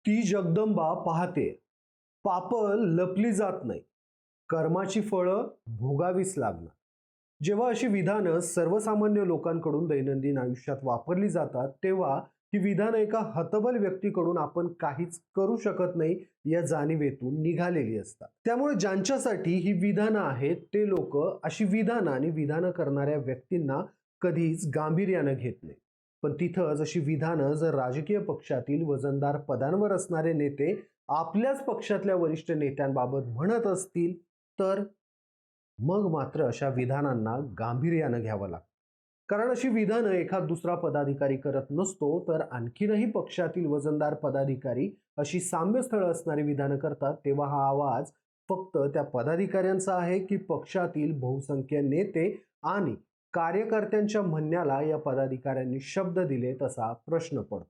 ती जगदंबा पाहते, पाप लपली जात नाही, कर्माची फळं भोगावीच लागणार. जेव्हा अशी विधानं सर्वसामान्य लोकांकडून दैनंदिन आयुष्यात वापरली जातात, तेव्हा ही विधानं एका हतबल व्यक्तीकडून आपण काहीच करू शकत नाही या जाणीवेतून निघालेली असतात. त्यामुळे ज्यांच्यासाठी ही विधानं आहेत, ते लोक अशी विधानं आणि विधानं करणाऱ्या व्यक्तींना कधीच गांभीर्यानं घेत नाही. पण तिथंच अशी विधानं जर राजकीय पक्षातील वजनदार पदांवर असणारे नेते आपल्याच पक्षातल्या वरिष्ठ नेत्यांबाबत म्हणत असतील, तर मग मात्र अशा विधानांना गांभीर्यानं घ्यावं लागतं. कारण अशी विधानं एखाद दुसरा पदाधिकारी करत नसतो, तर आणखीनही पक्षातील वजनदार पदाधिकारी अशी साम्यस्थळं असणारी विधानं करतात. तेव्हा हा आवाज फक्त त्या पदाधिकाऱ्यांचा आहे की पक्षातील बहुसंख्य नेते आणि कार्यकर्त्यांच्या म्हणण्याला या पदाधिकाऱ्यांनी शब्द दिलेत, असा प्रश्न पडतो.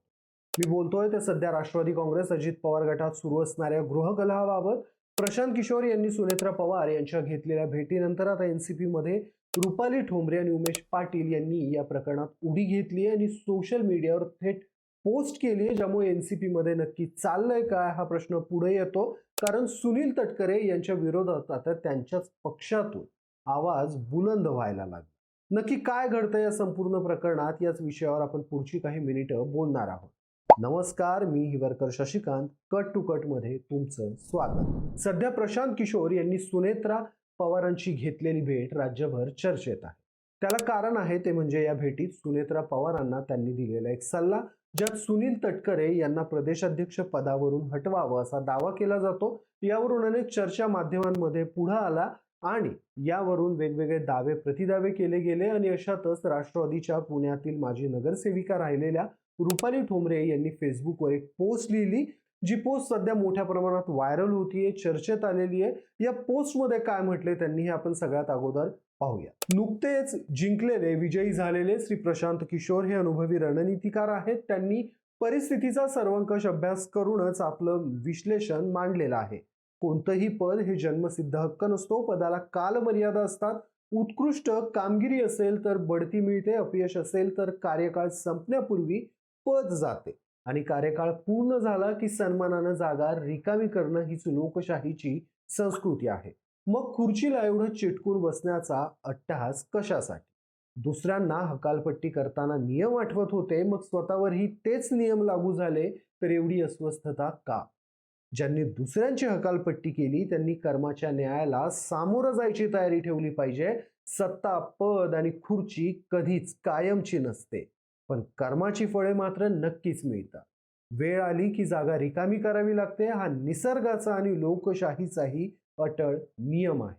मी बोलतोय ते सध्या राष्ट्रवादी काँग्रेस अजित पवार गटात सुरू असणाऱ्या गृहकलहाबाबत. प्रशांत किशोर यांनी सुनेत्रा पवार यांच्या घेतलेल्या भेटीनंतर आता एनसीपी मध्ये रुपाली ठोंबरे आणि उमेश पाटील यांनी या प्रकरणात उडी घेतली आणि सोशल मीडियावर थेट पोस्ट केली, ज्यामुळे एनसीपी मध्ये नक्की चाललंय काय हा प्रश्न पुढे येतो. कारण सुनील तटकरे यांच्या विरोधात आता त्यांच्याच पक्षातून आवाज बुलंद व्हायला लागला. नक्की काय घडतंय या संपूर्ण प्रकरणात, याच विषयावर आपण पुढची काही मिनिटं बोलणार आहोत. नमस्कार, मी Hivarkar Shashikant. Cut to cut मध्ये तुमचं स्वागत. सध्या प्रशांत किशोर यांनी सुनेत्रा पवारांची घेतलेली भेट राज्यभर चर्चेत आहे. त्याला कारण आहे ते म्हणजे या भेटीत सुनेत्रा पवारांना त्यांनी दिलेला एक सल्ला, ज्यात सुनील तटकरे यांना प्रदेशाध्यक्ष पदावरून हटवावं असा दावा केला जातो. यावरून अनेक चर्चा माध्यमांमध्ये पुढे आला आणि यावरून वेगवेगळे दावे प्रतिदावे केले गेले. आणि अशातच राष्ट्रवादीच्या पुण्यातील माजी नगरसेविका राहिलेल्या रुपाली ठोंबरे यांनी फेसबुकवर एक पोस्ट लिहिली, जी पोस्ट सध्या मोठ्या प्रमाणात व्हायरल होतीये, चर्चेत आलेली आहे. या पोस्टमध्ये काय म्हटले त्यांनी हे आपण सगळ्यात अगोदर पाहूया. नुकतेच जिंकलेले विजयी झालेले श्री प्रशांत किशोर हे अनुभवी रणनीतिकार आहेत. त्यांनी परिस्थितीचा सर्वंकष अभ्यास करूनच आपलं विश्लेषण मांडलेलं आहे. कोणतंही पद हे जन्मसिद्ध हक्क नसतो, पदाला कालमर्यादा असतात. उत्कृष्ट कामगिरी असेल तर बढती मिळते, अपयश असेल तर कार्यकाळ संपण्यापूर्वी पद जाते आणि कार्यकाळ पूर्ण झाला की सन्मानानं जागा रिकामी करणं हीच लोकशाहीची संस्कृती आहे. मग खुर्चीला एवढं चिटकून बसण्याचा अट्टहास कशासाठी? दुसऱ्यांना हकालपट्टी करताना नियम आठवत होते, मग स्वतःवरही तेच नियम लागू झाले, तर एवढी अस्वस्थता का? ज्यांनी दुसऱ्यांची हकालपट्टी केली त्यांनी कर्माच्या न्यायाला सामोरं जायची तयारी ठेवली पाहिजे. सत्ता, पद आणि खुर्ची कधीच कायमची नसते, पण कर्माची फळे मात्र नक्कीच मिळतात. वेळ आली की जागा रिकामी करावी लागते. हा निसर्गाचा आणि लोकशाहीचाही अटळ नियम आहे.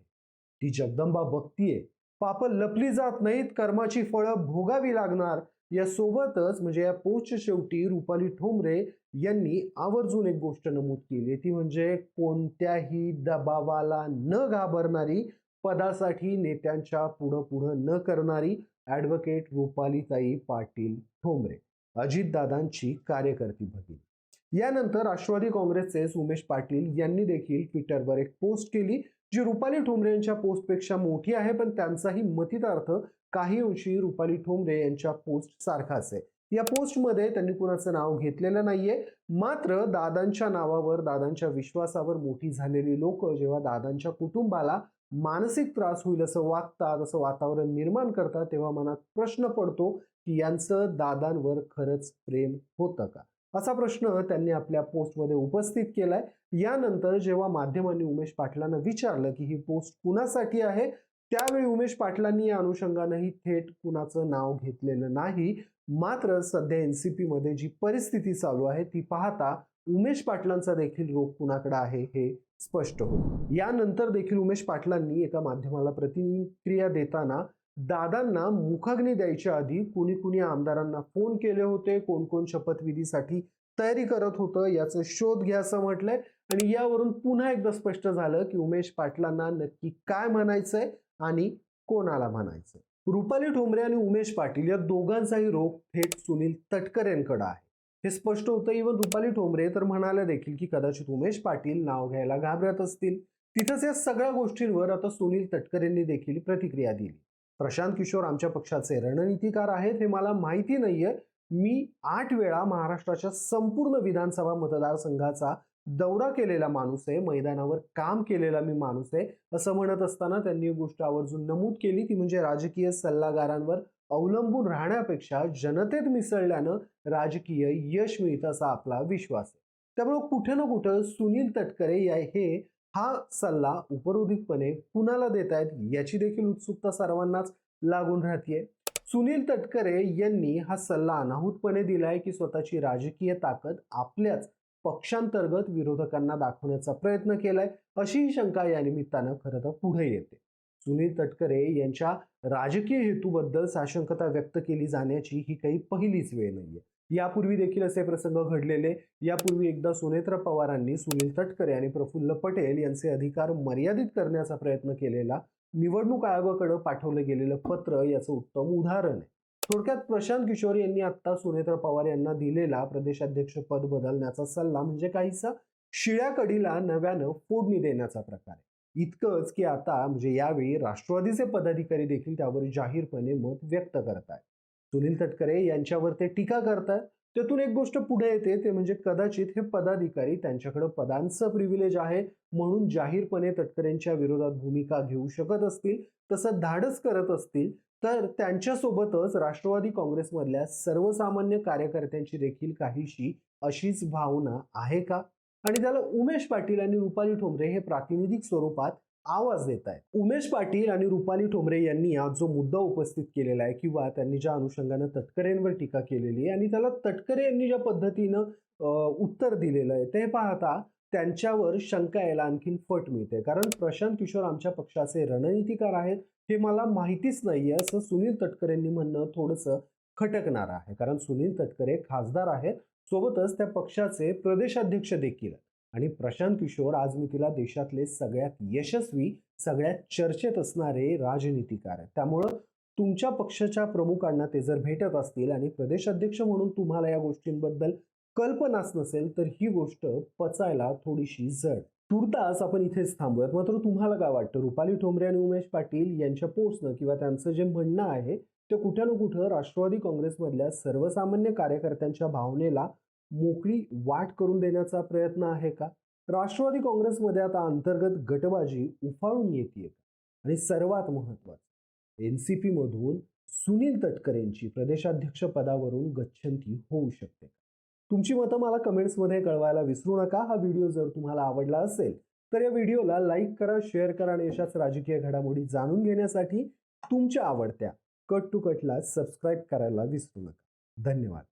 ती जगदंबा बघतीये, पाप लपली जात नाहीत, कर्माची फळं भोगावी लागणार. या सोबतच म्हणजे या पोस्टच्या शेवटी रुपाली ठोंबरे यांनी आवर्जून एक गोष्ट नमूद केली, ती म्हणजे कोणत्याही दबावाला न घाबरणारी, पदासाठी नेत्यांच्या पुढं न करणारी ॲडव्होकेट रुपालीताई पाटील ठोंबरे, अजितदादांची कार्यकर्ती भगिनी. यानंतर राष्ट्रवादी काँग्रेसचे उमेश पाटील यांनी देखील ट्विटरवर एक पोस्ट केली, जी रुपाली ठोंबरे यांच्या पोस्टपेक्षा मोठी आहे, पण त्यांचाही मतितार्थ काही अंशी रुपाली ठोंबरे यांच्या पोस्ट सारखाच आहे. या पोस्टमध्ये त्यांनी कुणाचं नाव घेतलेलं नाहीये, मात्र दादांच्या नावावर, दादांच्या विश्वासावर मोठी झालेली लोक जेव्हा दादांच्या कुटुंबाला मानसिक त्रास होईल असं वागतात, असं वातावरण निर्माण करतात, तेव्हा मनात प्रश्न पडतो की यांचं दादांवर खरंच प्रेम होतं का? असा प्रश्न त्यांनी आपल्या पोस्टमध्ये उपस्थित केलाय. यानंतर जेव्हा माध्यमांनी उमेश पाटलांना विचारलं की ही पोस्ट कुणासाठी आहे, त्यावेळी उमेश पाटलांनी या अनुषंगानेही थेट कुणाचं नाव घेतलेलं नाही. मात्र सध्या एनसीपी मध्ये जी परिस्थिती चालू आहे ती पाहता उमेश पाटलांचा देखील रोख कुणाकडे आहे हे स्पष्ट होतं. यानंतर देखील उमेश पाटलांनी एका माध्यमाला प्रतिक्रिया देताना दादांना मुखाग्नी द्यायच्या आधी कुणी कुणी आमदारांना फोन केले होते, कोण कोण शपथविधीसाठी तयारी करत होतं याचा शोध घ्या असं म्हटलंय. आणि यावरून पुन्हा एकदा स्पष्ट झालं की उमेश पाटलांना नक्की काय म्हणायचंय आणि कोणाला म्हणायचंय. रुपाली ठोंबरे आणि उमेश पाटील या दोघांचाही रोख थेट सुनील तटकरेंकडे आहे हे स्पष्ट होतं. इव्हन रुपाली ठोंबरे तर म्हणाल्या देखील की कदाचित उमेश पाटील नाव घ्यायला घाबरत असतील. तिथंच या सगळ्या गोष्टींवर आता सुनील तटकरेंनी देखील प्रतिक्रिया दिली. प्रशांत किशोर आमच्या पक्षाचे रणनीतिकार आहेत हे मला माहिती नाहीये, मी 8 वेळा महाराष्ट्राच्या संपूर्ण विधानसभा मतदारसंघाचा दौरा केलेला माणूस आहे, मैदानावर काम केलेला मी माणूस आहे, असं म्हणत असताना त्यांनी एक गोष्ट आवर्जून नमूद केली ती म्हणजे राजकीय सल्लागारांवर अवलंबून राहण्यापेक्षा जनतेत मिसळल्यानं राजकीय यश मिळतं असा आपला विश्वास आहे. त्यामुळे कुठे ना कुठं सुनील तटकरे हा सल्ला उपरोधिकपणे कुणाला देत आहेत याची देखील उत्सुकता सर्वांनाच लागून राहतीये. सुनील तटकरे यांनी हा सल्ला अनाहूतपणे दिलाय की स्वतःची राजकीय ताकद आपल्याच पक्षांतर्गत विरोधकांना दाखवण्याचा प्रयत्न केलाय, अशी शंका या निमित्तानं खरं तर पुढे येते. सुनील तटकरे यांच्या राजकीय हेतूबद्दल साशंकता व्यक्त केली जाण्याची ही काही पहिलीच वेळ नाहीये. यापूर्वी देखील असे प्रसंग घडलेले. यापूर्वी एकदा सुनेत्र पवारांनी सुनील तटकरे आणि प्रफुल्ल पटेल यांचे अधिकार मर्यादित करण्याचा प्रयत्न केलेला निवडणूक आयोगाकडे पाठवलं गेलेलं पत्र याचं उत्तम उदाहरण आहे. थोडक्यात प्रशांत किशोर यांनी आता सुनेत्र पवार यांना दिलेला प्रदेशाध्यक्ष पद बदलण्याचा सल्ला म्हणजे काहीसा शिळ्या कडीला नव्यानं फोडणी देण्याचा प्रकार आहे. इतकंच की आता म्हणजे यावेळी राष्ट्रवादीचे पदाधिकारी देखील त्यावर जाहीरपणे मत व्यक्त करतायत. सुनील तटकरे यांच्यावर ते टीका करतात. त्यातून एक गोष्ट पुढे येते ते म्हणजे कदाचित हे पदाधिकारी त्यांच्याकडे पदांचं प्रिव्हिलेज आहे म्हणून जाहीरपणे तटकरेंच्या विरोधात भूमिका घेऊ शकत असतील, तसं धाडस करत असतील, तर त्यांच्यासोबतच राष्ट्रवादी काँग्रेसमधल्या सर्वसामान्य कार्यकर्त्यांची देखील काहीशी अशीच भावना आहे का? आणि त्याला उमेश पाटील आणि रुपाली ठोंबरे हे प्रातिनिधिक स्वरूपात आवाज देत आहेत. उमेश पाटील आणि रुपाली ठोंबरे यांनी आज जो मुद्दा उपस्थित केलेला आहे किंवा त्यांनी ज्या अनुषंगानं तटकरेंवर टीका केलेली आहे आणि त्याला तटकरे यांनी ज्या पद्धतीनं उत्तर दिलेलं आहे ते पाहता त्यांच्यावर शंका यायला आणखीन फट मिळते. कारण प्रशांत किशोर आमच्या पक्षाचे रणनीतिकार आहेत हे मला माहितीच नाहीये असं सुनील तटकरेंनी म्हणणं थोडंसं खटकणार आहे. कारण सुनील तटकरे खासदार आहेत, सोबतच त्या पक्षाचे प्रदेशाध्यक्ष देखील आहेत. आणि प्रशांत किशोर आज मी तिला देशातले सगळ्यात यशस्वी, सगळ्यात चर्चेत असणारे राजनीतिकार आहेत. त्यामुळं तुमच्या पक्षाच्या प्रमुखांना ते जर भेटत असतील आणि प्रदेशाध्यक्ष म्हणून तुम्हाला या गोष्टींबद्दल कल्पनाच नसेल तर ही गोष्ट पचायला थोडीशी जड. तुर्तास आपण इथेच थांबूयात. मात्र तुम्हाला काय वाटतं, रुपाली ठोंबरे आणि उमेश पाटील यांच्या पोस्टनं किंवा त्यांचं जे म्हणणं आहे ते कुठं ना कुठं राष्ट्रवादी काँग्रेसमधल्या सर्वसामान्य कार्यकर्त्यांच्या भावनेला मोकळी वाट करून देण्याचा प्रयत्न आहे का? राष्ट्रवादी काँग्रेसमध्ये आता अंतर्गत गटबाजी उफाळून येते आणि सर्वात महत्वाचं एनसीपी मधून सुनील तटकरेंची प्रदेशाध्यक्ष पदावरून गच्छंती होऊ शकते. तुमची मतं मला कमेंट्समध्ये कळवायला विसरू नका. हा व्हिडिओ जर तुम्हाला आवडला असेल तर या व्हिडिओला लाईक करा, शेअर करा आणि अशाच राजकीय घडामोडी जाणून घेण्यासाठी तुमच्या आवडत्या कट टू कटला सबस्क्राईब करायला विसरू नका. धन्यवाद.